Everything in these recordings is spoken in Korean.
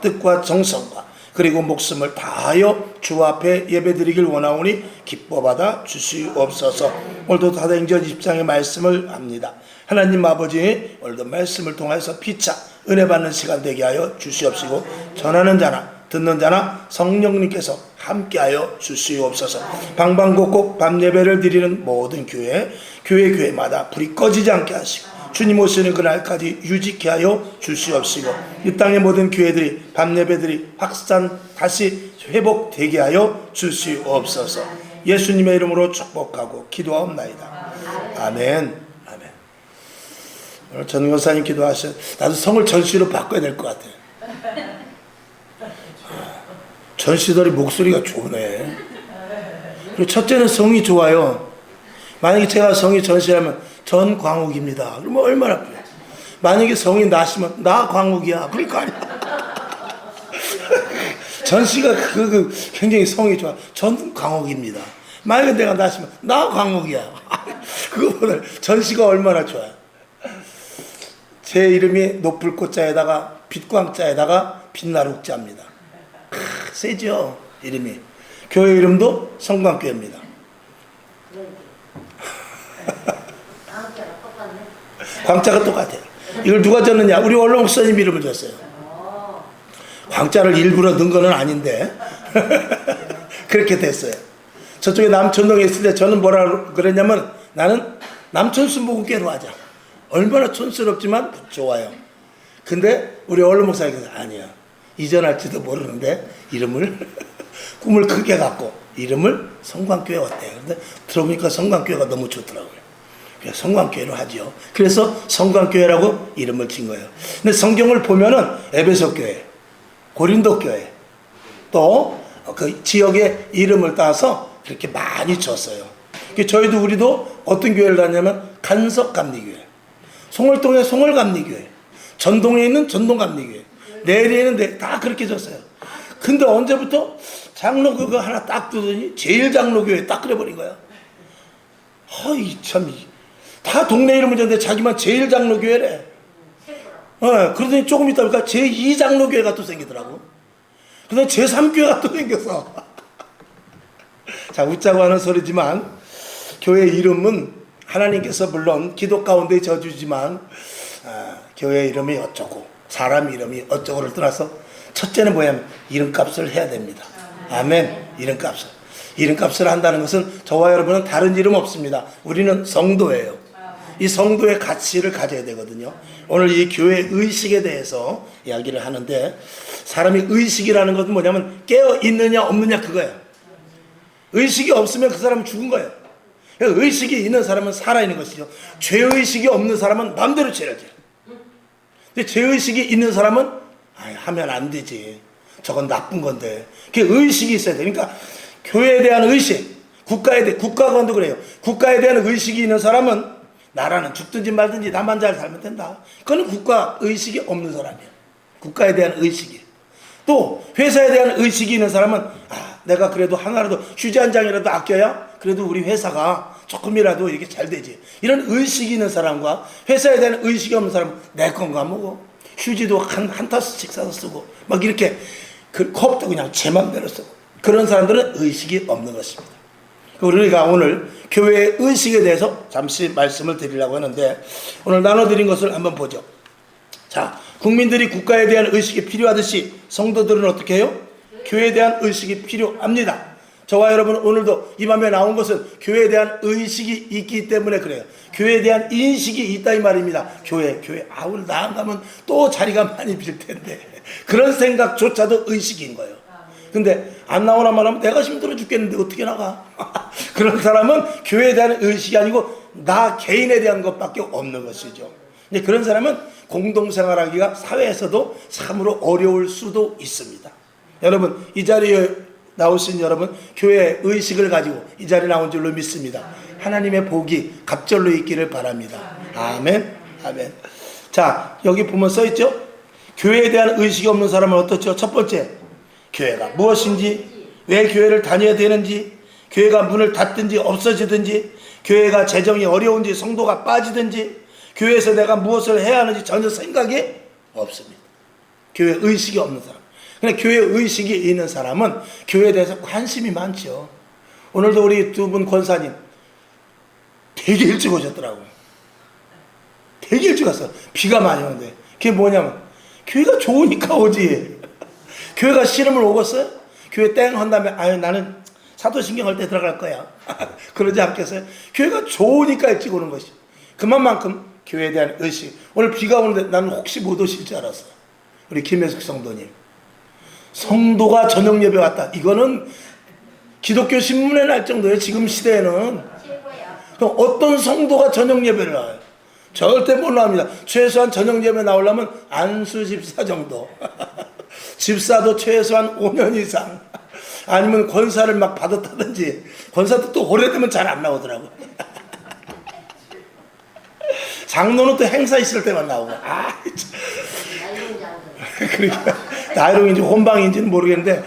뜻과 정성과 그리고 목숨을 다하여 주 앞에 예배드리길 원하오니 기뻐받아 주시옵소서. 오늘도 사도행전 20장의 말씀을 합니다. 하나님 아버지, 오늘도 말씀을 통해서 피차 은혜 받는 시간 되게 하여 주시옵시고, 전하는 자나 듣는 자나 성령님께서 함께하여 주시옵소서. 방방곡곡 밤예배를 드리는 모든 교회마다 불이 꺼지지 않게 하시고 주님 오시는 그날까지 유지케 하여 주시옵시고, 이 땅의 모든 교회들이 밤예배들이 다시 회복되게 하여 주시옵소서. 예수님의 이름으로 축복하고 기도하옵나이다. 아멘. 아멘. 오늘 전교사님 기도하셔. 나도 성을 전시로 바꿔야 될 것 같아. 전시들이 목소리가 좋네. 그리고 첫째는 성이 좋아요. 만약에 제가 성이 전시라면 전광욱입니다. 그러면 얼마나 그래. 만약에 성이 나시면 나 광욱이야. 그러니까 아니야. 전시가 굉장히 성이 좋아. 전광욱입니다. 만약에 내가 나시면 나 광욱이야. 그거보다 전시가 얼마나 좋아요. 제 이름이 높을 꽃자에다가 빛광자에다가 빛나룩자입니다. 세죠 이름이. 교회 이름도 성광교회입니다. 광자가 똑같아요. 이걸 누가 졌느냐? 우리 원로 목사님 이름을 줬어요. 광자를 일부러 넣은 건 아닌데 그렇게 됐어요. 저쪽에 남천동에 있을 때 저는 뭐라 그랬냐면, 나는 남천순복음교회로 하자. 얼마나 촌스럽지만 좋아요. 근데 우리 원로 목사님께서 아니야, 이전할지도 모르는데 이름을 꿈을 크게 갖고 이름을 성광교회 어때요? 근데 들어보니까 성광교회가 너무 좋더라고요. 그래서 성광교회로 하죠. 그래서 성광교회라고 이름을 진 거예요. 근데 성경을 보면은 에베소교회, 고린도교회, 또 그 지역의 이름을 따서 그렇게 많이 줬어요. 저희도 우리도 어떤 교회를 다녔냐면 간석감리교회, 송월동에 송월감리교회, 전동에 있는 전동감리교회, 내리에 있는 다 그렇게 줬어요. 근데 언제부터 장로 그거 하나 딱 두더니 제일장로교회 딱 그래버린 거야. 허이 참, 다 동네 이름을 줬는데 자기만 제일장로교회래. 그러더니 조금 있다 보니까 제2장로교회가 또 생기더라고. 그다음에 제3교회가 또 생겼어. 자, 웃자고 하는 소리지만 교회 이름은 하나님께서 물론 기도 가운데 져주지만 교회 이름이 어쩌고 사람 이름이 어쩌고를 떠나서 첫째는 뭐냐면 이름값을 해야 됩니다. 아멘. 이름값을 한다는 것은 저와 여러분은 다른 이름 없습니다. 우리는 성도예요. 이 성도의 가치를 가져야 되거든요. 오늘 이 교회 의식에 대해서 이야기를 하는데, 사람이 의식이라는 것은 뭐냐면 깨어 있느냐 없느냐 그거예요. 의식이 없으면 그 사람은 죽은 거예요. 의식이 있는 사람은 살아있는 것이죠. 죄의식이 없는 사람은 마음대로 죄를 져요. 근데 죄의식이 있는 사람은 하면 안 되지, 저건 나쁜 건데. 그 의식이 있어야 돼. 그러니까 교회에 대한 의식, 국가관도 그래요. 국가에 대한 의식이 있는 사람은 나라는 죽든지 말든지 나만 잘 살면 된다. 그건 국가 의식이 없는 사람이에요. 국가에 대한 의식이. 또 회사에 대한 의식이 있는 사람은 내가 그래도 하나라도 휴지 한 장이라도 아껴야 그래도 우리 회사가 조금이라도 이렇게 잘 되지. 이런 의식이 있는 사람과 회사에 대한 의식이 없는 사람은 내 건가 뭐고, 휴지도 한 타스씩 사서 쓰고 막 이렇게 컵도 그냥 제 맘대로 쓰고, 그런 사람들은 의식이 없는 것입니다. 우리가 오늘 교회의 의식에 대해서 잠시 말씀을 드리려고 하는데, 오늘 나눠드린 것을 한번 보죠. 자, 국민들이 국가에 대한 의식이 필요하듯이 성도들은 어떻게 해요? 교회에 대한 의식이 필요합니다. 저와 여러분은 오늘도 이 밤에 나온 것은 교회에 대한 의식이 있기 때문에 그래요. 교회에 대한 인식이 있다 이 말입니다. 교회 오늘 나가면 또 자리가 많이 빌 텐데, 그런 생각조차도 의식인 거예요. 근데 안 나오나 말하면 내가 힘들어 죽겠는데 어떻게 나가? 그런 사람은 교회에 대한 의식이 아니고 나 개인에 대한 것밖에 없는 것이죠. 근데 그런 사람은 공동생활하기가 사회에서도 참으로 어려울 수도 있습니다. 여러분, 이 자리에 나오신 여러분, 교회 의식을 가지고 이 자리에 나온 줄로 믿습니다. 하나님의 복이 갑절로 있기를 바랍니다. 아멘. 아멘. 자, 여기 보면 써있죠? 교회에 대한 의식이 없는 사람은 어떻죠? 첫 번째, 교회가 무엇인지, 왜 교회를 다녀야 되는지, 교회가 문을 닫든지 없어지든지, 교회가 재정이 어려운지, 성도가 빠지든지, 교회에서 내가 무엇을 해야 하는지 전혀 생각이 없습니다. 교회 의식이 없는 사람. 그냥 교회 의식이 있는 사람은 교회에 대해서 관심이 많죠. 오늘도 우리 두 분 권사님 되게 일찍 오셨더라고요. 되게 일찍 왔어. 비가 많이 오는데. 그게 뭐냐면 교회가 좋으니까 오지. 교회가 싫으면 오겠어요? 교회 땡 한 다음에 아유 나는 사도신경 할 때 들어갈 거야. 그러지 않겠어요? 교회가 좋으니까 일찍 오는 것이. 그만큼 교회에 대한 의식. 오늘 비가 오는데 나는 혹시 못 오실 줄 알았어. 우리 김혜숙 성도님. 성도가 저녁 예배 왔다. 이거는 기독교 신문에 날 정도예요. 지금 시대에는. 그럼 어떤 성도가 저녁 예배를 나와요? 절대 못 나옵니다. 최소한 저녁 예배 나오려면 안수 집사 정도. 집사도 최소한 5년 이상. 아니면 권사를 막 받았다든지. 권사도 또 오래되면 잘 안 나오더라고. 장로는 또 행사 있을 때만 나오고. 그러니까 나이롱인지 혼방인지는 모르겠는데.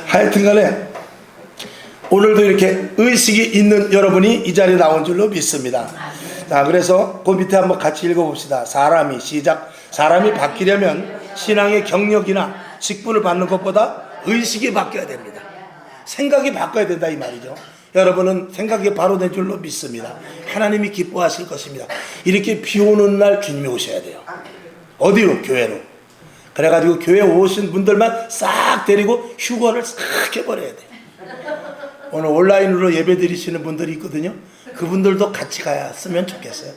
하여튼간에 오늘도 이렇게 의식이 있는 여러분이 이 자리에 나온 줄로 믿습니다. 자, 그래서 그 밑에 한번 같이 읽어봅시다. 사람이 바뀌려면 신앙의 경력이나 직분을 받는 것보다 의식이 바뀌어야 됩니다. 생각이 바뀌어야 된다 이 말이죠. 여러분은 생각이 바로 된 줄로 믿습니다. 하나님이 기뻐하실 것입니다. 이렇게 비 오는 날 주님이 오셔야 돼요. 어디로? 교회로. 그래가지고 교회 오신 분들만 싹 데리고 휴거를 싹 해버려야 돼요. 오늘 온라인으로 예배 드리시는 분들이 있거든요. 그분들도 같이 갔으면 좋겠어요.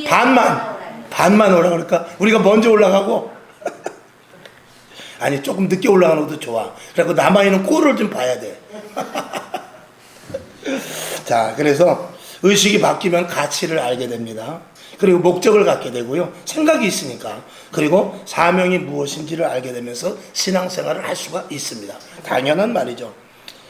반만 오라 그러니까 우리가 먼저 올라가고 아니 조금 늦게 올라가는 것도 좋아. 그래서 남아있는 꼴을 좀 봐야 돼. 자, 그래서 의식이 바뀌면 가치를 알게 됩니다. 그리고 목적을 갖게 되고요. 생각이 있으니까. 그리고 사명이 무엇인지를 알게 되면서 신앙생활을 할 수가 있습니다. 당연한 말이죠.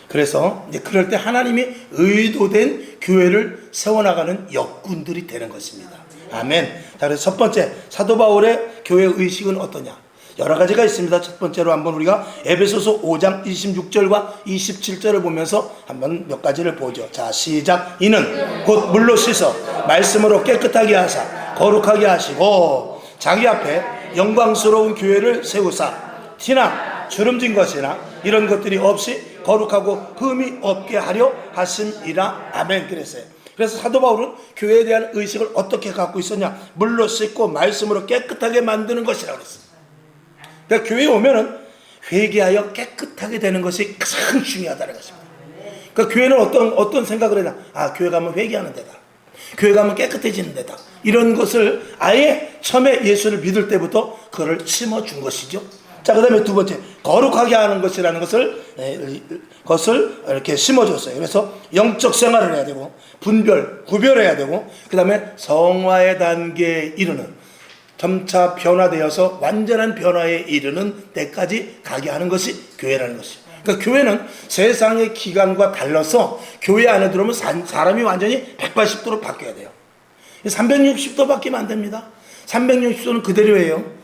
그래서 이제 그럴 때 하나님이 의도된 교회를 세워나가는 역군들이 되는 것입니다. 아멘. 자, 그래서 첫 번째 사도 바울의 교회 의식은 어떠냐? 여러 가지가 있습니다. 첫 번째로 한번 우리가 에베소서 5장 26절과 27절을 보면서 한번 몇 가지를 보죠. 자, 시작. 이는 곧 물로 씻어 말씀으로 깨끗하게 하사 거룩하게 하시고 자기 앞에 영광스러운 교회를 세우사 티나 주름진 것이나 이런 것들이 없이 거룩하고 흠이 없게 하려 하심이라. 아멘. 그랬어요. 그래서 사도 바울은 교회에 대한 의식을 어떻게 갖고 있었냐? 물로 씻고 말씀으로 깨끗하게 만드는 것이라고 그랬어요. 그러니까 교회에 오면은 회개하여 깨끗하게 되는 것이 가장 중요하다는 것입니다. 그러니까 교회는 어떤 생각을 했나? 아, 교회 가면 회개하는 데다. 교회 가면 깨끗해지는 데다. 이런 것을 아예 처음에 예수를 믿을 때부터 그걸 심어준 것이죠. 자, 그 다음에 두 번째, 거룩하게 하는 것이라는 것을 이렇게 심어줬어요. 그래서 영적 생활을 해야 되고, 구별해야 되고, 그 다음에 성화의 단계에 이르는, 점차 변화되어서 완전한 변화에 이르는 때까지 가게 하는 것이 교회라는 것이죠. 그러니까 교회는 세상의 기간과 달라서 교회 안에 들어오면 사람이 완전히 180도로 바뀌어야 돼요. 360도 바뀌면 안 됩니다. 360도는 그대로예요.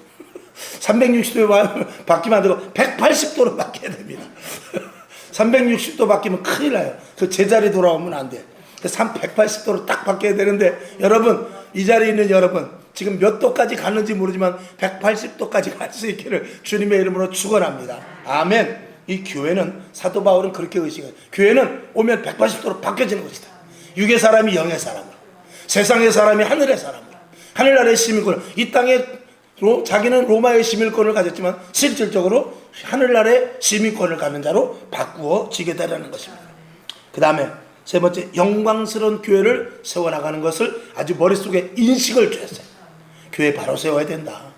360도 바뀌면 안 되고 180도로 바뀌어야 됩니다. 360도 바뀌면 큰일 나요. 그 제자리 돌아오면 안 돼요. 180도로 딱 바뀌어야 되는데, 여러분, 이 자리에 있는 여러분, 지금 몇 도까지 갔는지 모르지만 180도까지 갈 수 있기를 주님의 이름으로 축원합니다. 아멘. 이 교회는, 사도 바울은 그렇게 의식해요. 교회는 오면 180도로 바뀌어지는 것이다. 육의 사람이 영의 사람으로, 세상의 사람이 하늘의 사람으로, 하늘나라의 시민권, 이 땅에 자기는 로마의 시민권을 가졌지만 실질적으로 하늘나라의 시민권을 갖는 자로 바꾸어지겠다라는 것입니다. 그 다음에 세 번째, 영광스러운 교회를 세워나가는 것을 아주 머릿속에 인식을 주었어요. 교회 바로 세워야 된다.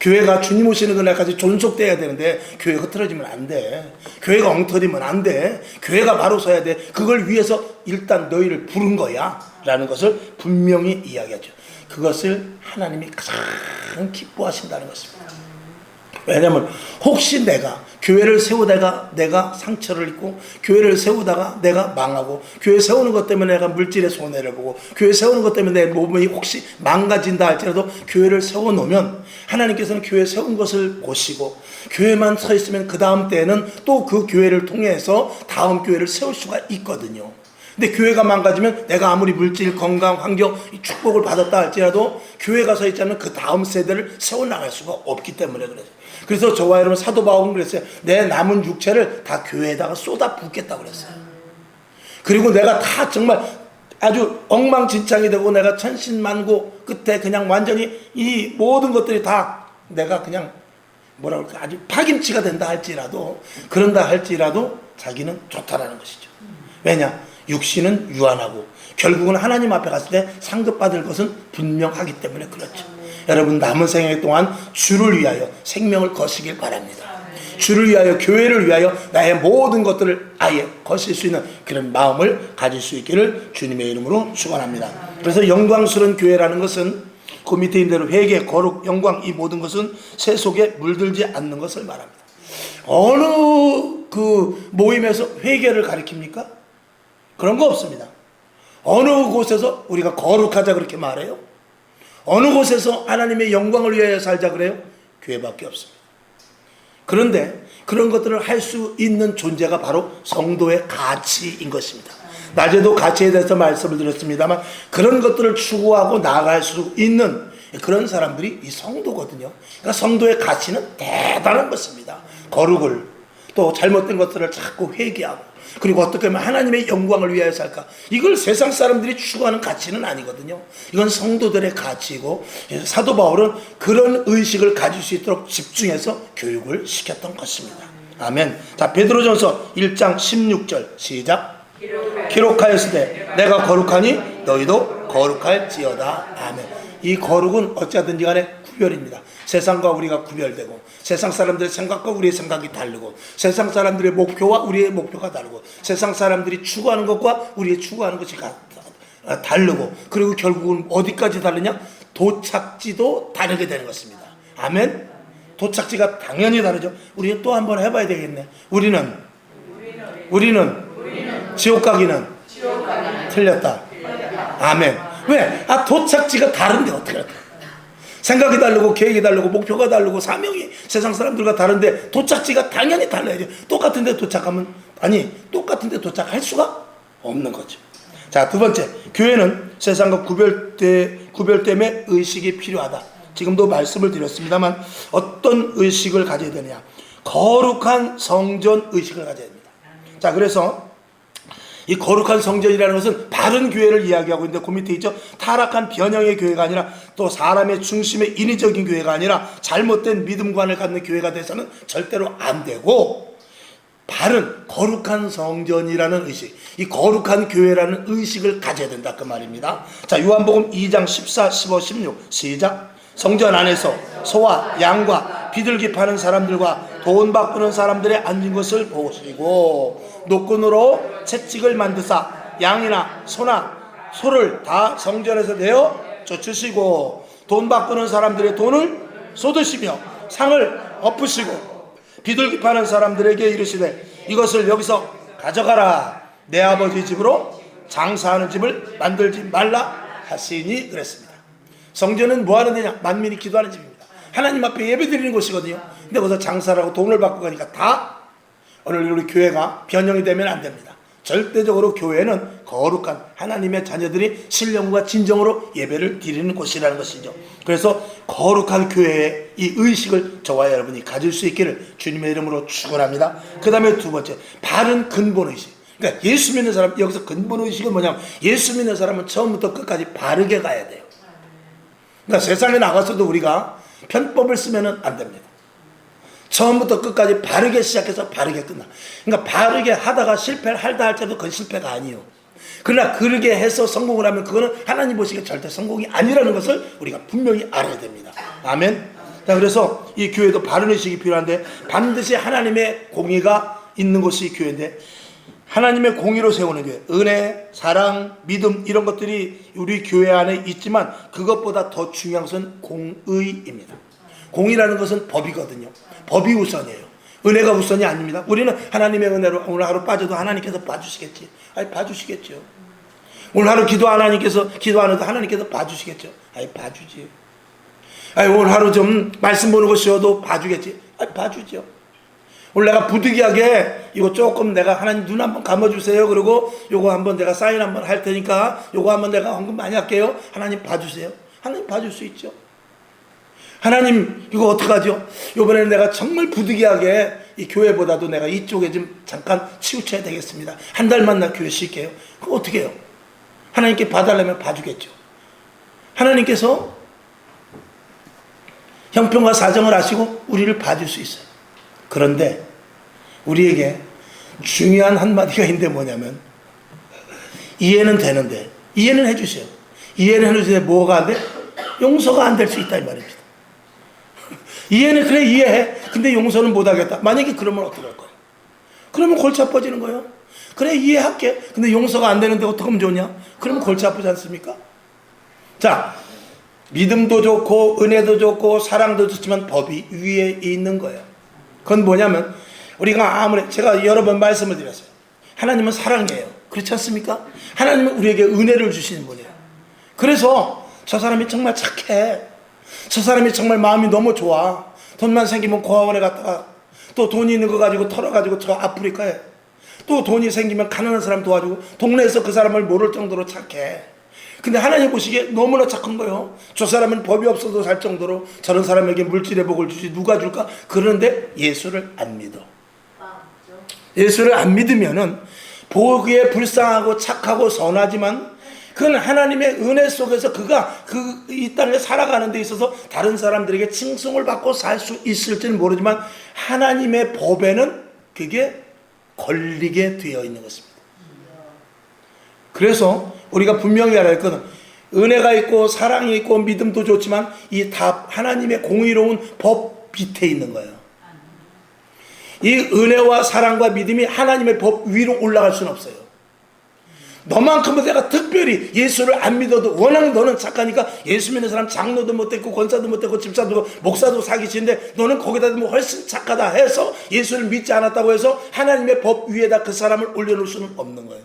교회가 주님 오시는 그날까지 존속돼야 되는데 교회가 흐트러지면 안 돼. 교회가 엉터리면 안 돼. 교회가 바로 서야 돼. 그걸 위해서 일단 너희를 부른 거야 라는 것을 분명히 이야기하죠. 그것을 하나님이 가장 기뻐하신다는 것입니다. 왜냐하면 혹시 내가 교회를 세우다가 내가 상처를 입고, 교회를 세우다가 내가 망하고, 교회 세우는 것 때문에 내가 물질의 손해를 보고, 교회 세우는 것 때문에 내 몸이 혹시 망가진다 할지라도 교회를 세워놓으면 하나님께서는 교회 세운 것을 보시고, 교회만 서 있으면 그 다음 때에는 또 그 교회를 통해서 다음 교회를 세울 수가 있거든요. 근데 교회가 망가지면 내가 아무리 물질, 건강, 환경, 이 축복을 받았다 할지라도 교회가 서 있지 않으면 그 다음 세대를 세워나갈 수가 없기 때문에 그래요. 그래서 저와 여러분 사도 바울은 그랬어요. 내 남은 육체를 다 교회에다가 쏟아 붓겠다고 그랬어요. 그리고 내가 다 정말 아주 엉망진창이 되고 내가 천신만고 끝에 그냥 완전히 이 모든 것들이 다 내가 그냥 뭐라 그럴까 아주 파김치가 된다 할지라도 그런다 할지라도 자기는 좋다라는 것이죠. 왜냐? 육신은 유한하고 결국은 하나님 앞에 갔을 때 상급받을 것은 분명하기 때문에 그렇죠. 여러분 남은 생애 동안 주를 위하여 생명을 거시길 바랍니다. 주를 위하여 교회를 위하여 나의 모든 것들을 아예 거실 수 있는 그런 마음을 가질 수 있기를 주님의 이름으로 축원합니다. 그래서 영광스러운 교회라는 것은 그 밑에 있는 대로 회개, 거룩, 영광 이 모든 것은 새 속에 물들지 않는 것을 말합니다. 어느 그 모임에서 회개를 가리킵니까? 그런 거 없습니다. 어느 곳에서 우리가 거룩하자 그렇게 말해요? 어느 곳에서 하나님의 영광을 위하여 살자 그래요? 교회밖에 없습니다. 그런데 그런 것들을 할 수 있는 존재가 바로 성도의 가치인 것입니다. 낮에도 가치에 대해서 말씀을 드렸습니다만 그런 것들을 추구하고 나아갈 수 있는 그런 사람들이 이 성도거든요. 그러니까 성도의 가치는 대단한 것입니다. 거룩을 또 잘못된 것들을 자꾸 회개하고 그리고 어떻게 하면 하나님의 영광을 위하여 살까? 이걸 세상 사람들이 추구하는 가치는 아니거든요. 이건 성도들의 가치이고 사도 바울은 그런 의식을 가질 수 있도록 집중해서 교육을 시켰던 것입니다. 아멘. 자, 베드로전서 1장 16절 시작. 기록하였으되 내가 거룩하니 너희도 거룩할지어다. 아멘. 이 거룩은 어찌하든지 간에 구별입니다. 세상과 우리가 구별되고 세상 사람들의 생각과 우리의 생각이 다르고 세상 사람들의 목표와 우리의 목표가 다르고 세상 사람들이 추구하는 것과 우리의 추구하는 것이 다르고 그리고 결국은 어디까지 다르냐? 도착지도 다르게 되는 것입니다. 아멘. 도착지가 당연히 다르죠. 우리는 또 한번 해봐야 되겠네. 우리는 지옥 가기는 틀렸다. 아멘. 왜? 도착지가 다른데 어떻게 할까? 생각이 다르고 계획이 다르고 목표가 다르고 사명이 세상 사람들과 다른데 도착지가 당연히 달라야죠. 똑같은데 도착하면 똑같은데 도착할 수가 없는 거죠. 자, 두 번째, 교회는 세상과 구별됨의 의식이 필요하다. 지금도 말씀을 드렸습니다만 어떤 의식을 가져야 되느냐? 거룩한 성전 의식을 가져야 됩니다. 자, 그래서 이 거룩한 성전이라는 것은 바른 교회를 이야기하고 있는데 그 밑에 있죠. 타락한 변형의 교회가 아니라 또 사람의 중심의 인위적인 교회가 아니라 잘못된 믿음관을 갖는 교회가 돼서는 절대로 안 되고 바른 거룩한 성전이라는 의식, 이 거룩한 교회라는 의식을 가져야 된다 그 말입니다. 자, 요한복음 2장 14, 15, 16 시작. 성전 안에서 소와 양과 비둘기 파는 사람들과 돈 바꾸는 사람들의 앉은 것을 보시고 노끈으로 채찍을 만드사 양이나 소나 소를 다 성전에서 내어 쫓으시고 돈 바꾸는 사람들의 돈을 쏟으시며 상을 엎으시고 비둘기 파는 사람들에게 이르시되 이것을 여기서 가져가라. 내 아버지 집으로 장사하는 집을 만들지 말라 하시니 그랬습니다. 성전은 뭐 하는 데냐? 만민이 기도하는 집입니다. 하나님 앞에 예배 드리는 곳이거든요. 근데 거기서 장사를 하고 돈을 받고 가니까 다 오늘 우리 교회가 변형이 되면 안 됩니다. 절대적으로 교회는 거룩한 하나님의 자녀들이 신령과 진정으로 예배를 드리는 곳이라는 것이죠. 그래서 거룩한 교회의 이 의식을 저와 여러분이 가질 수 있기를 주님의 이름으로 축원합니다. 그 다음에 두 번째, 바른 근본의식. 그러니까 예수 믿는 사람, 여기서 근본의식은 뭐냐면 예수 믿는 사람은 처음부터 끝까지 바르게 가야 돼요. 그러니까 세상에 나가서도 우리가 편법을 쓰면 안 됩니다. 처음부터 끝까지 바르게 시작해서 바르게 끝나. 그러니까 바르게 하다가 실패를 하다 할때도 그건 실패가 아니에요. 그러나 그렇게 해서 성공을 하면 그거는 하나님 보시기에 절대 성공이 아니라는 것을 우리가 분명히 알아야 됩니다. 아멘. 자, 그래서 이 교회도 바른 의식이 필요한데 반드시 하나님의 공의가 있는 곳이 교회인데 하나님의 공의로 세우는 교회, 은혜, 사랑, 믿음 이런 것들이 우리 교회 안에 있지만 그것보다 더 중요한 것은 공의입니다. 공의라는 것은 법이거든요. 법이 우선이에요. 은혜가 우선이 아닙니다. 우리는 하나님의 은혜로 오늘 하루 빠져도 하나님께서 봐주시겠지. 봐주시겠죠. 오늘 하루 기도 하나님께서 기도 안 해도 하나님께서 봐주시겠죠. 봐주지. 오늘 하루 좀 말씀 보는 거 쉬어도 봐주겠지. 봐주죠. 오늘 내가 부득이하게 이거 조금 내가 하나님 눈 한번 감아주세요. 그리고 요거 한번 내가 사인 한번 할 테니까 요거 한번 내가 헌금 많이 할게요. 하나님 봐주세요. 하나님 봐줄 수 있죠. 하나님 이거 어떡하죠? 이번에는 내가 정말 부득이하게 이 교회보다도 내가 이쪽에 좀 잠깐 치우쳐야 되겠습니다. 한 달만 나 교회 쉴게요. 그거 어떻게 해요? 하나님께 봐달라면 봐주겠죠. 하나님께서 형편과 사정을 아시고 우리를 봐줄 수 있어요. 그런데 우리에게 중요한 한마디가 있는데 뭐냐면 이해는 되는데 이해는 해주세요. 이해는 해주세요. 뭐가 안 돼? 용서가 안 될 수 있다 이 말입니다. 이해는 그래 이해해. 근데 용서는 못하겠다. 만약에 그러면 어떻게 할 거야? 그러면 골치 아파지는 거예요. 그래 이해할게. 근데 용서가 안 되는데 어떻게 하면 좋냐? 그러면 골치 아프지 않습니까? 자, 믿음도 좋고 은혜도 좋고 사랑도 좋지만 법이 위에 있는 거예요. 그건 뭐냐면 우리가 아무리 제가 여러 번 말씀을 드렸어요. 하나님은 사랑이에요. 그렇지 않습니까? 하나님은 우리에게 은혜를 주시는 분이에요. 그래서 저 사람이 정말 착해. 저 사람이 정말 마음이 너무 좋아. 돈만 생기면 고아원에 갔다가 또 돈이 있는 거 가지고 털어가지고 저 아프리카에 또 돈이 생기면 가난한 사람 도와주고 동네에서 그 사람을 모를 정도로 착해. 근데 하나님 보시기에 너무나 착한 거예요. 저 사람은 법이 없어도 살 정도로 저런 사람에게 물질의 복을 주지 누가 줄까? 그런데 예수를 안 믿어. 예수를 안 믿으면은 보기에 불쌍하고 착하고 선하지만 그건 하나님의 은혜 속에서 그가 이 땅에 살아가는 데 있어서 다른 사람들에게 칭송을 받고 살 수 있을지는 모르지만 하나님의 법에는 그게 걸리게 되어 있는 것입니다. 그래서 우리가 분명히 알아야 할 것은 은혜가 있고 사랑이 있고 믿음도 좋지만 이 다 하나님의 공의로운 법 밑에 있는 거예요. 이 은혜와 사랑과 믿음이 하나님의 법 위로 올라갈 수는 없어요. 너만큼은 내가 특별히 예수를 안 믿어도 워낙 너는 착하니까 예수 믿는 사람 장로도 못됐고 권사도 못됐고 집사도 목사도 사기치는데 너는 거기다 대면 훨씬 착하다 해서 예수를 믿지 않았다고 해서 하나님의 법 위에다 그 사람을 올려놓을 수는 없는 거예요.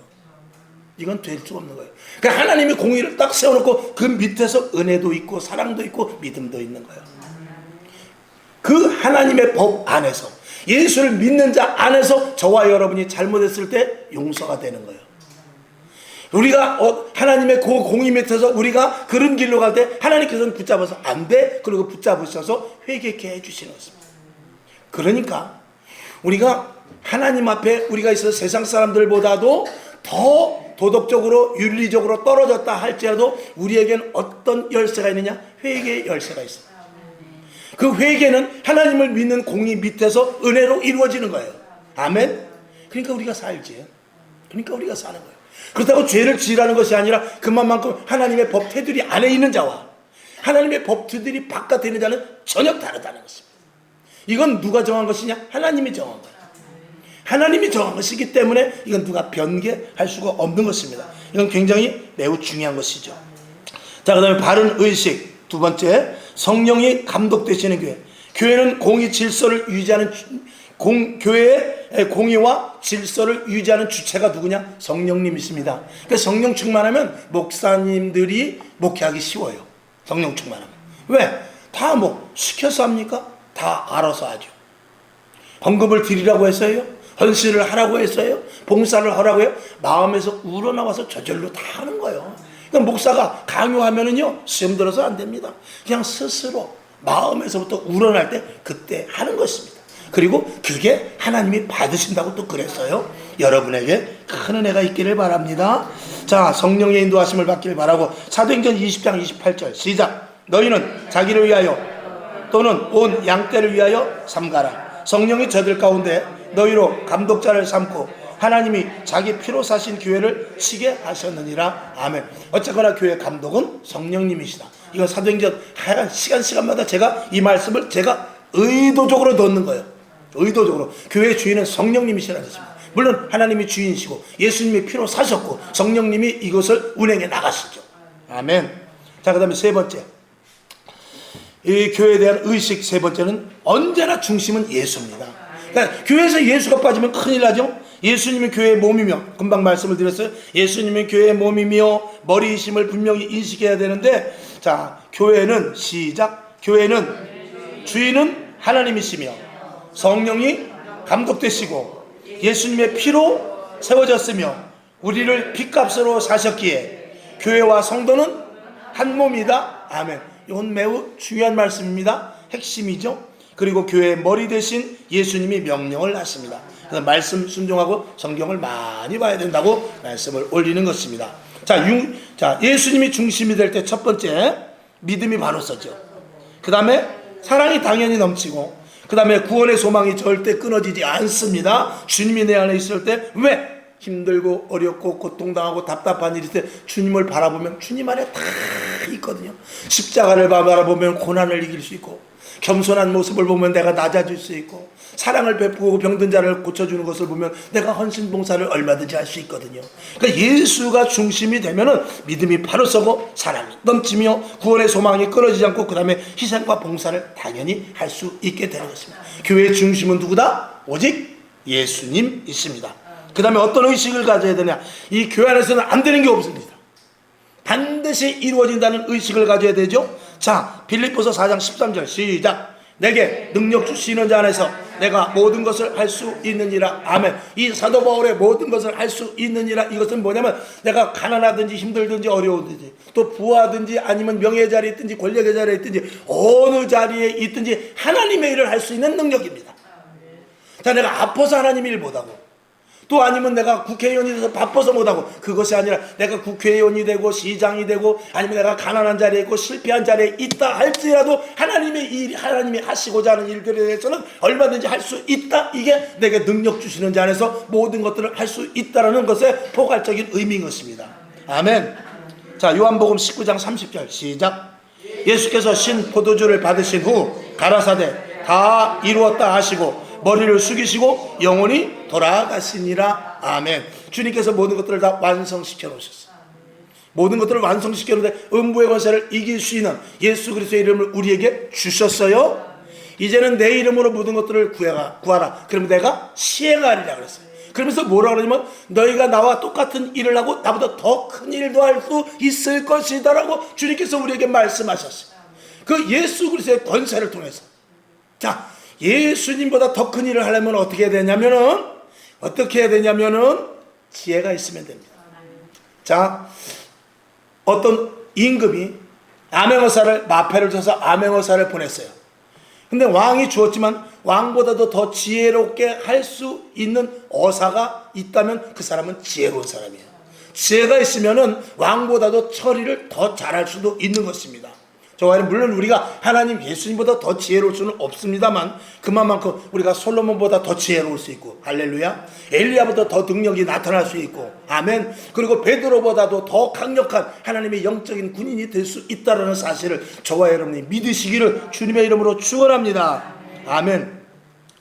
이건 될 수 없는 거예요. 그러니까 하나님의 공의를 딱 세워놓고 그 밑에서 은혜도 있고 사랑도 있고 믿음도 있는 거예요. 그 하나님의 법 안에서 예수를 믿는 자 안에서 저와 여러분이 잘못했을 때 용서가 되는 거예요. 우리가 하나님의 그 공의 밑에서 우리가 그런 길로 갈 때 하나님께서는 붙잡아서 안 돼. 그리고 붙잡으셔서 회개케 해주시는 것입니다. 그러니까 우리가 하나님 앞에 우리가 있어서 세상 사람들보다도 더 도덕적으로 윤리적으로 떨어졌다 할지라도 우리에겐 어떤 열쇠가 있느냐? 회개의 열쇠가 있어요. 그 회개는 하나님을 믿는 공의 밑에서 은혜로 이루어지는 거예요. 아멘. 그러니까 우리가 살지. 그러니까 우리가 사는 거예요. 그렇다고 죄를 지으라는 것이 아니라 그만큼 하나님의 법 테두리 안에 있는 자와 하나님의 법 테두리 바깥에 있는 자는 전혀 다르다는 것입니다. 이건 누가 정한 것이냐? 하나님이 정한 거예요. 하나님이 정한 것이기 때문에 이건 누가 변개할 수가 없는 것입니다. 이건 굉장히 매우 중요한 것이죠. 자, 그 다음에 바른 의식. 두 번째, 성령이 감독되시는 교회. 교회는 공의 질서를 유지하는 교회의 공의와 질서를 유지하는 주체가 누구냐? 성령님이십니다. 그러니까 성령 충만하면 목사님들이 목회하기 쉬워요. 성령 충만하면. 왜? 다 뭐 시켜서 합니까? 다 알아서 하죠. 헌금을 드리라고 했어요? 헌신을 하라고 했어요? 봉사를 하라고 해요? 마음에서 우러나와서 저절로 다 하는 거예요. 그러니까 목사가 강요하면은요 시험 들어서 안 됩니다. 그냥 스스로 마음에서부터 우러날 때 그때 하는 것입니다. 그리고 그게 하나님이 받으신다고 또 그랬어요. 여러분에게 큰 은혜가 있기를 바랍니다. 자, 성령의 인도하심을 받기를 바라고 사도행전 20장 28절 시작. 너희는 자기를 위하여 또는 온 양떼를 위하여 삼가라. 성령이 저들 가운데 너희로 감독자를 삼고 하나님이 자기 피로 사신 교회를 치게 하셨느니라. 아멘. 어쨌거나 교회 감독은 성령님이시다. 이건 사도행전 하얀 시간마다 제가 이 말씀을 제가 의도적으로 넣는 거예요. 의도적으로. 교회의 주인은 성령님이시라는 것입니다. 물론 하나님이 주인이시고 예수님이 피로 사셨고 성령님이 이것을 운행해 나가시죠. 아멘. 자, 그 다음에 세 번째, 이 교회에 대한 의식 세 번째는 언제나 중심은 예수입니다. 그러니까 교회에서 예수가 빠지면 큰일 나죠. 예수님은 교회의 몸이며, 금방 말씀을 드렸어요. 예수님은 교회의 몸이며 머리이심을 분명히 인식해야 되는데, 자, 교회는 시작. 교회는 주인은 하나님이시며 성령이 감독되시고 예수님의 피로 세워졌으며 우리를 핏값으로 사셨기에 교회와 성도는 한 몸이다. 아멘. 이건 매우 중요한 말씀입니다. 핵심이죠. 그리고 교회의 머리 대신 예수님이 명령을 하십니다. 그래서 말씀 순종하고 성경을 많이 봐야 된다고 말씀을 올리는 것입니다. 자, 예수님이 중심이 될 때 첫 번째 믿음이 바로 서죠. 그 다음에 사랑이 당연히 넘치고, 그 다음에 구원의 소망이 절대 끊어지지 않습니다. 주님이 내 안에 있을 때 왜? 힘들고 어렵고 고통당하고 답답한 일일 때 주님을 바라보면 주님 안에 다 있거든요. 십자가를 바라보면 고난을 이길 수 있고, 겸손한 모습을 보면 내가 낮아질 수 있고, 사랑을 베푸고 병든 자를 고쳐주는 것을 보면 내가 헌신봉사를 얼마든지 할 수 있거든요. 그러니까 예수가 중심이 되면은 믿음이 바로 서고 사랑이 넘치며 구원의 소망이 끊어지지 않고, 그 다음에 희생과 봉사를 당연히 할 수 있게 되는 것입니다. 교회의 중심은 누구다? 오직 예수님이십니다. 그 다음에 어떤 의식을 가져야 되냐? 이 교회 안에서는 안 되는 게 없습니다. 반드시 이루어진다는 의식을 가져야 되죠. 자, 빌립보서 4장 13절 시작. 내게 능력 주시는 자 안에서 내가 모든 것을 할 수 있느니라. 아멘. 이 사도 바울의 모든 것을 할 수 있느니라, 이것은 뭐냐면 내가 가난하든지 힘들든지 어려우든지 또 부하든지 아니면 명예 자리에 있든지 권력의 자리에 있든지 어느 자리에 있든지 하나님의 일을 할 수 있는 능력입니다. 자, 내가 아파서 하나님 일 못하고, 또 아니면 내가 국회의원이 돼서 바빠서 못하고, 그것이 아니라 내가 국회의원이 되고 시장이 되고 아니면 내가 가난한 자리에 있고 실패한 자리에 있다 할지라도 하나님의 일, 하나님이 하시고자 하는 일들에 대해서는 얼마든지 할 수 있다. 이게 내게 능력 주시는 자 안에서 모든 것들을 할 수 있다는 것의 포괄적인 의미인 것입니다. 아멘. 자, 요한복음 19장 30절 시작. 예수께서 신 포도주를 받으신 후 가라사대 다 이루었다 하시고 머리를 숙이시고 영원히 돌아가시니라. 아멘. 주님께서 모든 것들을 다 완성시켜 놓으셨어요. 모든 것들을 완성시켜 놓는데 음부의 권세를 이길 수 있는 예수 그리스도의 이름을 우리에게 주셨어요. 이제는 내 이름으로 모든 것들을 구하라. 그러면 내가 시행하리라 그랬어요. 그러면서 뭐라 그러냐면 너희가 나와 똑같은 일을 하고 나보다 더 큰 일도 할 수 있을 것이다 라고 주님께서 우리에게 말씀하셨어요. 그 예수 그리스도의 권세를 통해서. 자, 예수님보다 더 큰 일을 하려면 어떻게 해야 되냐면은 지혜가 있으면 됩니다. 자, 어떤 임금이 암행어사를 마패를 쳐서 암행어사를 보냈어요. 근데 왕이 주었지만 왕보다도 더 지혜롭게 할 수 있는 어사가 있다면 그 사람은 지혜로운 사람이에요. 지혜가 있으면은 왕보다도 처리를 더 잘할 수도 있는 것입니다. 저와는 물론 우리가 하나님 예수님보다 더 지혜로울 수는 없습니다만 그만큼 우리가 솔로몬보다 더 지혜로울 수 있고, 할렐루야, 엘리야보다 더 능력이 나타날 수 있고, 아멘. 그리고 베드로보다도 더 강력한 하나님의 영적인 군인이 될 수 있다는 사실을 저와 여러분이 믿으시기를 주님의 이름으로 축원합니다. 아멘.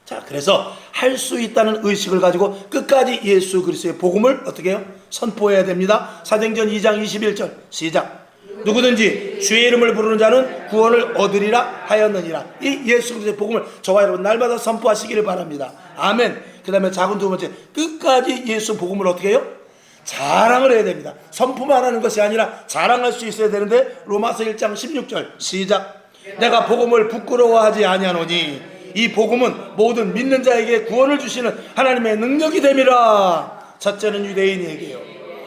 자, 그래서 할 수 있다는 의식을 가지고 끝까지 예수 그리스도의 복음을 어떻게 해요? 선포해야 됩니다. 사도행전 2장 21절 시작. 누구든지 주의 이름을 부르는 자는 구원을 얻으리라 하였느니라. 이 예수 그리스도의 복음을 저와 여러분 날마다 선포하시기를 바랍니다. 아멘. 그 다음에 작은 두 번째, 끝까지 예수 복음을 어떻게 해요? 자랑을 해야 됩니다. 선포만 하는 것이 아니라 자랑할 수 있어야 되는데 로마서 1장 16절 시작. 내가 복음을 부끄러워하지 아니하노니 이 복음은 모든 믿는 자에게 구원을 주시는 하나님의 능력이 됨이라. 첫째는 유대인에게요,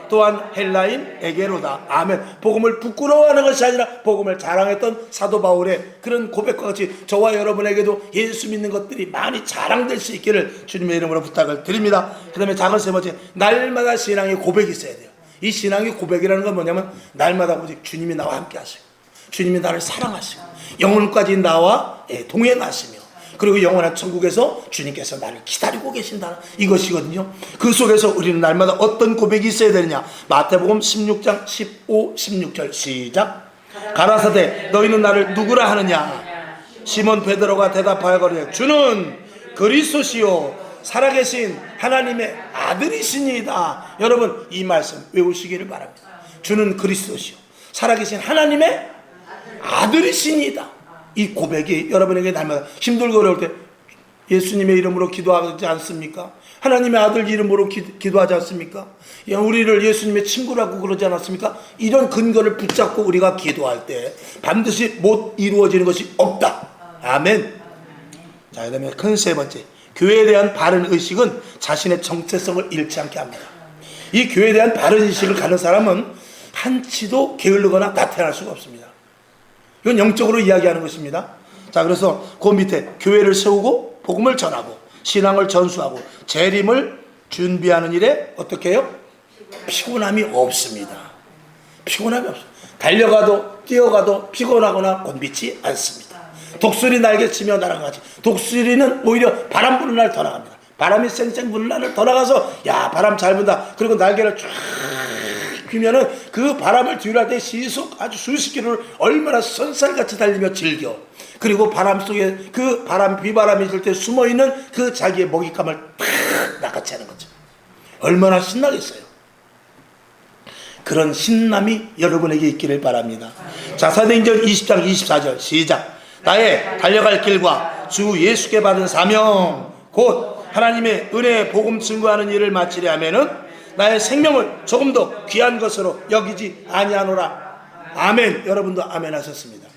또한 헬라인에게로다. 아멘. 복음을 부끄러워하는 것이 아니라 복음을 자랑했던 사도 바울의 그런 고백과 같이 저와 여러분에게도 예수 믿는 것들이 많이 자랑될 수 있기를 주님의 이름으로 부탁을 드립니다. 그 다음에 작은 세 번째, 날마다 신앙의 고백이 있어야 돼요. 이 신앙의 고백이라는 건 뭐냐면 날마다 오직 주님이 나와 함께 하시고 주님이 나를 사랑하시고 영혼까지 나와 동행하시며 그리고 영원한 천국에서 주님께서 나를 기다리고 계신다는 이것이거든요. 그 속에서 우리는 날마다 어떤 고백이 있어야 되느냐. 마태복음 16장 15, 16절 시작. 가라사대 너희는 나를 누구라 하느냐. 시몬 베드로가 대답하여 가로되 주는 그리스도시요 살아계신 하나님의 아들이시니이다. 여러분 이 말씀 외우시기를 바랍니다. 주는 그리스도시요 살아계신 하나님의 아들이시니이다. 이 고백이 여러분에게 날마다 힘들고 어려울 때 예수님의 이름으로 기도하지 않습니까? 하나님의 아들 이름으로 기도하지 않습니까? 우리를 예수님의 친구라고 그러지 않았습니까? 이런 근거를 붙잡고 우리가 기도할 때 반드시 못 이루어지는 것이 없다. 아멘. 자, 그 다음에 큰 세 번째, 교회에 대한 바른 의식은 자신의 정체성을 잃지 않게 합니다. 이 교회에 대한 바른 의식을 가는 사람은 한치도 게을르거나 나태할 수가 없습니다. 이건 영적으로 이야기하는 것입니다. 자, 그래서 그 밑에 교회를 세우고 복음을 전하고 신앙을 전수하고 재림을 준비하는 일에 어떻게 해요? 피곤함이 없습니다. 피곤함이 없습니다. 달려가도 뛰어가도 피곤하거나 곤비지 않습니다. 독수리 날개치며 날아가지. 독수리는 오히려 바람 부는 날 더 나갑니다. 바람이 쌩쌩 부는 날을 더 나가서 야 바람 잘 분다. 그리고 날개를 쫙 펴면은 그 바람을 뒤로 할 때 시속 아주 수십 킬로를 얼마나 선살같이 달리며 즐겨. 그리고 바람 속에 그 바람 비바람이 있을 때 숨어있는 그 자기의 먹잇감을 탁 낚아채 하는 거죠. 얼마나 신나겠어요. 그런 신남이 여러분에게 있기를 바랍니다. 자, 사도행전 20장 24절 시작. 나의 달려갈 길과 주 예수께 받은 사명 곧 하나님의 은혜의 복음 증거하는 일을 마치려 하면은 나의 생명을 조금 더 귀한 것으로 여기지 아니하노라. 아멘. 여러분도 아멘 하셨습니다.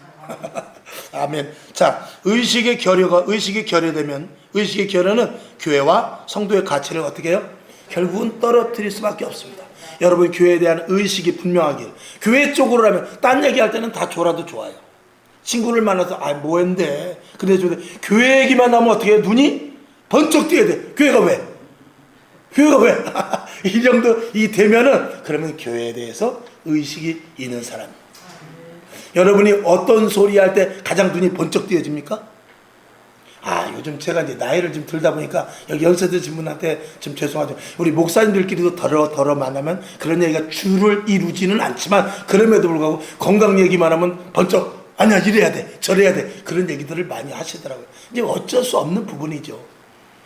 아멘. 자, 의식의 결여되면 의식의 결여는 교회와 성도의 가치를 어떻게 해요? 결국은 떨어뜨릴 수밖에 없습니다. 여러분 교회에 대한 의식이 분명하길. 교회 쪽으로라면 딴 얘기할 때는 다 줘라도 좋아요. 친구를 만나서 뭐했는데 근데 교회 얘기만 하면 어떻게 해요? 눈이 번쩍 띄어야 돼. 교회가 왜? 이 정도 이 되면은 그러면 교회에 대해서 의식이 있는 사람. 여러분이 어떤 소리 할 때 가장 눈이 번쩍 띄어집니까? 요즘 제가 이제 나이를 좀 들다 보니까 여기 연세 드신 분한테 좀 죄송하죠. 우리 목사님들끼리도 더러 만나면 그런 얘기가 주를 이루지는 않지만 그럼에도 불구하고 건강 얘기만 하면 번쩍 아니야 이래야 돼 저래야 돼 그런 얘기들을 많이 하시더라고요. 이제 어쩔 수 없는 부분이죠.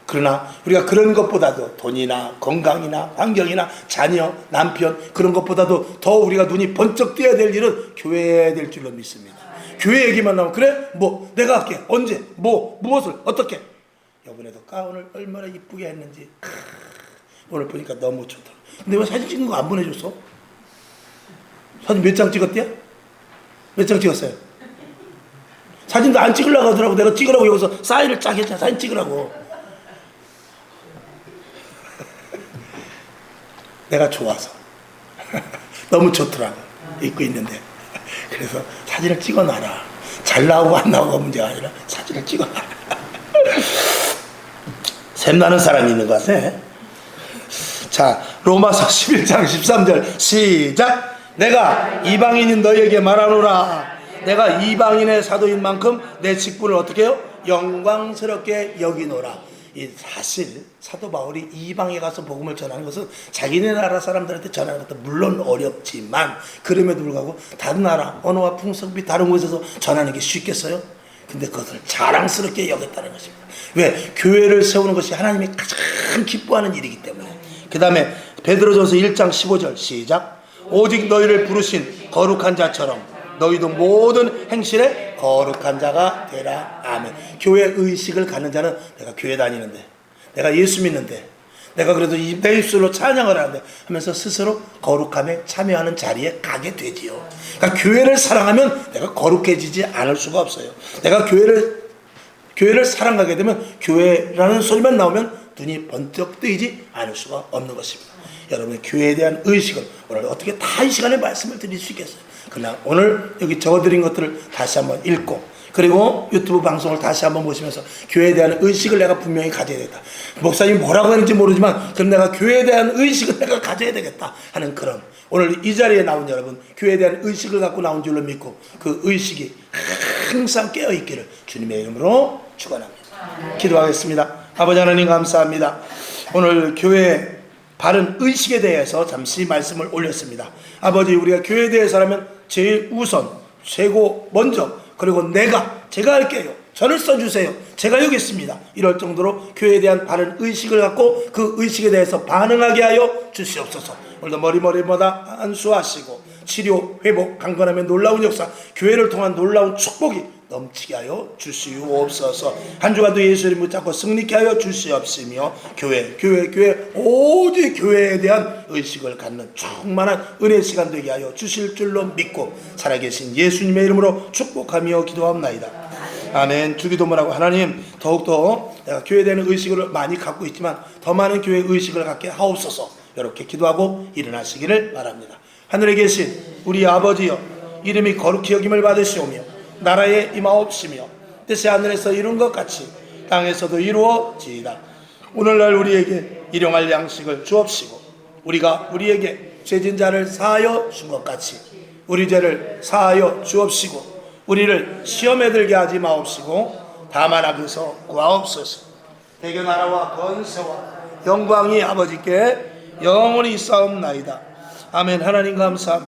그러나 우리가 그런 것보다도 돈이나 건강이나 환경이나 자녀, 남편 그런 것보다도 더 우리가 눈이 번쩍 띄어야 될 일은 교회에 될 줄로 믿습니다. 교회 얘기만 나오면 그래? 내가 할게. 언제? 무엇을? 어떻게? 이번에도 가운을 얼마나 이쁘게 했는지 오늘 보니까 너무 좋다. 근데 왜 사진 찍은 거 안 보내줬어? 사진 몇 장 찍었대요? 몇 장 찍었어요? 사진도 안 찍으려고 하더라고. 내가 찍으라고 여기서 사인을 쫙 했잖아. 사진 찍으라고. 내가 좋아서 너무 좋더라고 입고 있는데. 그래서 사진을 찍어놔라. 잘 나오고 안 나오고가 문제가 아니라 사진을 찍어놔라. 샘나는 사람이 있는 것 같아. 자, 로마서 11장 13절 시작. 내가 이방인인 너희에게 말하노라. 내가 이방인의 사도인 만큼 내 직분을 어떻게 해요? 영광스럽게 여기노라. 이 사실 사도 바울이 이방에 가서 복음을 전하는 것은 자기네 나라 사람들한테 전하는 것도 물론 어렵지만 그럼에도 불구하고 다른 나라 언어와 풍속이 다른 곳에서 전하는 게 쉽겠어요? 근데 그것을 자랑스럽게 여겼다는 것입니다. 왜? 교회를 세우는 것이 하나님이 가장 기뻐하는 일이기 때문에. 그 다음에 베드로전서 1장 15절 시작. 오직 너희를 부르신 거룩한 자처럼 너희도 모든 행실에 거룩한 자가 되라. 아멘. 교회 의식을 갖는 자는 내가 교회 다니는데 내가 예수 믿는데 내가 그래도 내 입술로 찬양을 하는데 하면서 스스로 거룩함에 참여하는 자리에 가게 되지요. 그러니까 교회를 사랑하면 내가 거룩해지지 않을 수가 없어요. 내가 교회를 사랑하게 되면 교회라는 소리만 나오면 눈이 번쩍 뜨이지 않을 수가 없는 것입니다. 여러분 교회에 대한 의식을 오늘 어떻게 다 이 시간에 말씀을 드릴 수 있겠어요? 그러나 오늘 여기 적어드린 것들을 다시 한번 읽고 그리고 유튜브 방송을 다시 한번 보시면서 교회에 대한 의식을 내가 분명히 가져야 되겠다. 목사님이 뭐라고 하는지 모르지만 그럼 내가 교회에 대한 의식을 내가 가져야 되겠다 하는 그런 오늘 이 자리에 나온 여러분 교회에 대한 의식을 갖고 나온 줄로 믿고 그 의식이 항상 깨어있기를 주님의 이름으로 축원합니다. 기도하겠습니다. 아버지 하나님 감사합니다. 오늘 교회 바른 의식에 대해서 잠시 말씀을 올렸습니다. 아버지 우리가 교회에 대해서라면 제일 우선 최고 먼저 그리고 제가 할게요. 저를 써주세요. 제가 여기 있습니다. 이럴 정도로 교회에 대한 바른 의식을 갖고 그 의식에 대해서 반응하게 하여 주시옵소서. 오늘도 머리마다 안수하시고 치료, 회복, 강건함의 놀라운 역사 교회를 통한 놀라운 축복이 넘치게 하여 주시옵소서. 한 주간도 예수 이름 붙잡고 승리케 하여 주시옵시며 교회 오직 교회에 대한 의식을 갖는 충만한 은혜 시간 되게 하여 주실 줄로 믿고 살아계신 예수님의 이름으로 축복하며 기도합나이다. 아멘. 주기도문하고 하나님 더욱더 내가 교회되는 의식을 많이 갖고 있지만 더 많은 교회 의식을 갖게 하옵소서. 이렇게 기도하고 일어나시기를 바랍니다. 하늘에 계신 우리 아버지여, 이름이 거룩히 여김을 받으시오며 나라에 임하옵시며 뜻이 하늘에서 이룬 것 같이 땅에서도 이루어지이다. 오늘날 우리에게 일용할 양식을 주옵시고 우리가 우리에게 죄진 자를 사하여 준 것 같이 우리 죄를 사하여 주옵시고 우리를 시험에 들게 하지 마옵시고 다만 악에서 구하옵소서. 대개 나라와 권세와 영광이 아버지께 영원히 있사옵나이다. 아멘. 하나님 감사합니다.